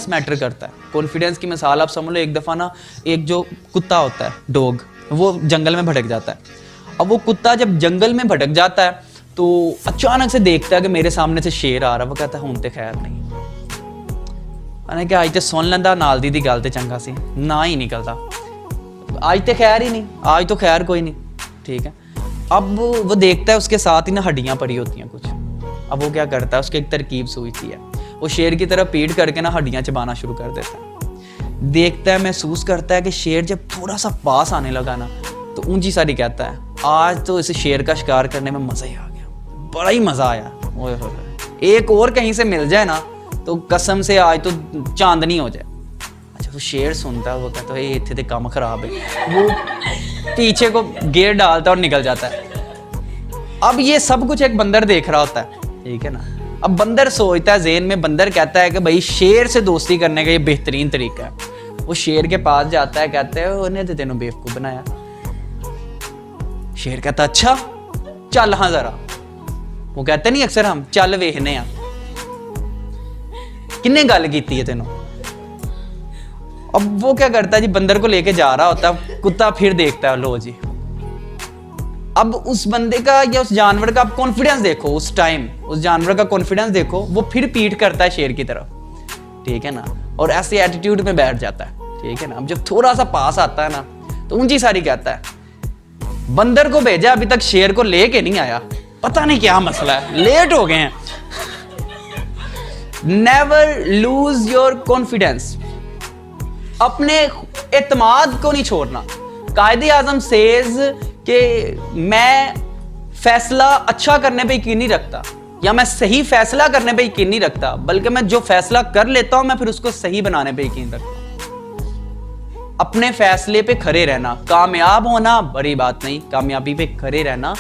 Confidence matter करता है। Confidence की मिसाल आप समझ लो, एक दफ़ा ना एक जो कुत्ता होता है, डॉग, वो जंगल में भटक जाता है। अब वो कुत्ता जब जंगल में भटक जाता है तो अचानक से देखता है कि मेरे सामने से शेर आ रहा है। वो कहता है हुण ते खैर नहीं, मैंने कहा आज तो सुन लेंदा नाल दी गल ते चंगा सी, ना ही निकलता, आज तो खैर ही नहीं, आज तो खैर कोई नहीं, ठीक है। अब वो देखता है उसके साथ ही ना हड्डियाँ पड़ी होती हैं कुछ। अब वो क्या करता है, उसकी एक तरकीब सोचती है, वो शेर की तरफ पीट करके ना हड्डियाँ चबाना शुरू कर देता है। देखता है, महसूस करता है कि शेर जब थोड़ा सा पास आने लगा ना तो ऊंची सारी कहता है आज तो इस शेर का शिकार करने में मज़ा ही आ गया, बड़ा ही मज़ा आया, ओए होए, एक और कहीं से मिल जाए ना तो कसम से आज तो चांदनी हो जाए। अच्छा, वो शेर सुनता है, वो कहता है ये इतने काम खराब है, वो पीछे को गियर डालता और निकल जाता है। अब ये सब कुछ एक बंदर देख रहा होता है, ठीक है ना। अब बंदर सोचता है, ज़हन में बंदर कहता है कि भाई शेर से दोस्ती करने का ये बेहतरीन तरीका है। वो शेर के पास जाता है, कहते हैं उन्हें तो तेनों बेवकूफ़ बनाया। शेर कहता अच्छा चल हाँ जरा, वो कहते नहीं अक्सर हम चल वेखने आ किन्ने गल कीती है तेनों। अब वो क्या करता है जी, बंदर को लेके जा रहा होता है, कुत्ता फिर देखता है, लो जी। अब उस बंदे का या उस जानवर का आप कॉन्फिडेंस देखो, उस टाइम उस जानवर का कॉन्फिडेंस देखो, वो फिर पीट करता है शेर की तरफ, ठीक है ना, और ऐसे एटीट्यूड में बैठ जाता है, ठीक है ना। अब जब थोड़ा सा पास आता है ना तो ऊंची सारी कहता है बंदर को भेजा, अभी तक शेर को लेके नहीं आया, पता नहीं क्या मसला है, लेट हो गए हैं। नेवर लूज योर कॉन्फिडेंस, अपने एतमाद को नहीं छोड़ना। कायदे आजम सेज कि मैं फैसला अच्छा करने पे यकीन नहीं रखता, या मैं सही फैसला करने पे यकीन नहीं रखता, बल्कि मैं जो फैसला कर लेता हूं मैं फिर उसको सही बनाने पे यकीन रखता हूं। अपने फैसले पे खड़े रहना, कामयाब होना बड़ी बात नहीं, कामयाबी पे खड़े रहना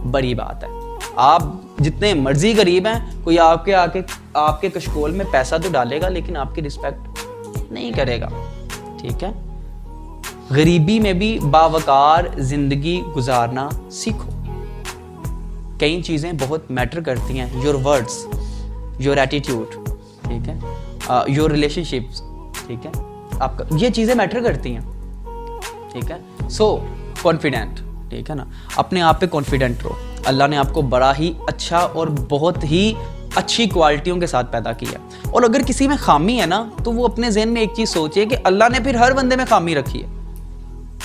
बड़ी बात है। आप जितने मर्जी गरीब हैं, कोई आपके आके आपके कशकोल में पैसा तो डालेगा लेकिन आपकी रिस्पेक्ट नहीं करेगा, ठीक है। गरीबी में भी बावकार जिंदगी गुजारना सीखो। कई चीज़ें बहुत मैटर करती हैं, योर वर्ड्स, योर एटीट्यूड, ठीक है, योर रिलेशनशिप्स, ठीक है, आपका ये चीज़ें मैटर करती हैं, ठीक है। सो कॉन्फिडेंट, ठीक है ना, अपने आप पे कॉन्फिडेंट रहो। अल्लाह ने आपको बड़ा ही अच्छा और बहुत ही अच्छी क्वालिटियों के साथ पैदा किया, और अगर किसी में खामी है ना तो वो अपने ज़हन में एक चीज़ सोचे कि अल्लाह ने फिर हर बंदे में खामी रखी है।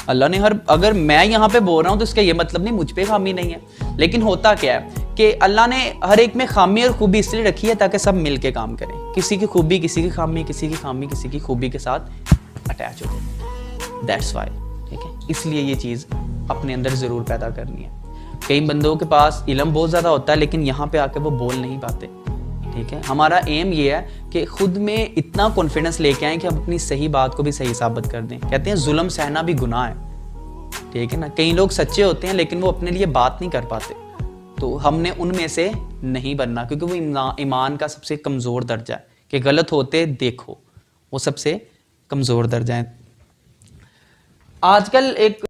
अल्लाह ने अगर मैं यहाँ पे बोल रहा हूँ तो इसका ये मतलब नहीं मुझ पे खामी नहीं है, लेकिन होता क्या है कि अल्लाह ने हर एक में खामी और खूबी इसलिए रखी है ताकि सब मिल के काम करें। किसी की खूबी किसी की खामी, किसी की खामी किसी की खूबी के साथ अटैच हो जाए, दैट्स वाई, ठीक है। इसलिए ये चीज़ अपने अंदर ज़रूर पैदा करनी है। कई बंदों के पास इल्म बहुत ज़्यादा होता है लेकिन यहाँ पे आके वो बोल नहीं पाते, ठीक है। हमारा एम ये है कि खुद में इतना कॉन्फिडेंस लेके आए कि हम अपनी सही बात को भी सही साबित कर दें। कहते हैं जुल्म सहना भी गुनाह है, ठीक है ना। कई लोग सच्चे होते हैं लेकिन वो अपने लिए बात नहीं कर पाते, तो हमने उनमें से नहीं बनना, क्योंकि वो ईमान का सबसे कमज़ोर दर्जा है कि गलत होते देखो, वो सबसे कमज़ोर दर्जा है। आजकल एक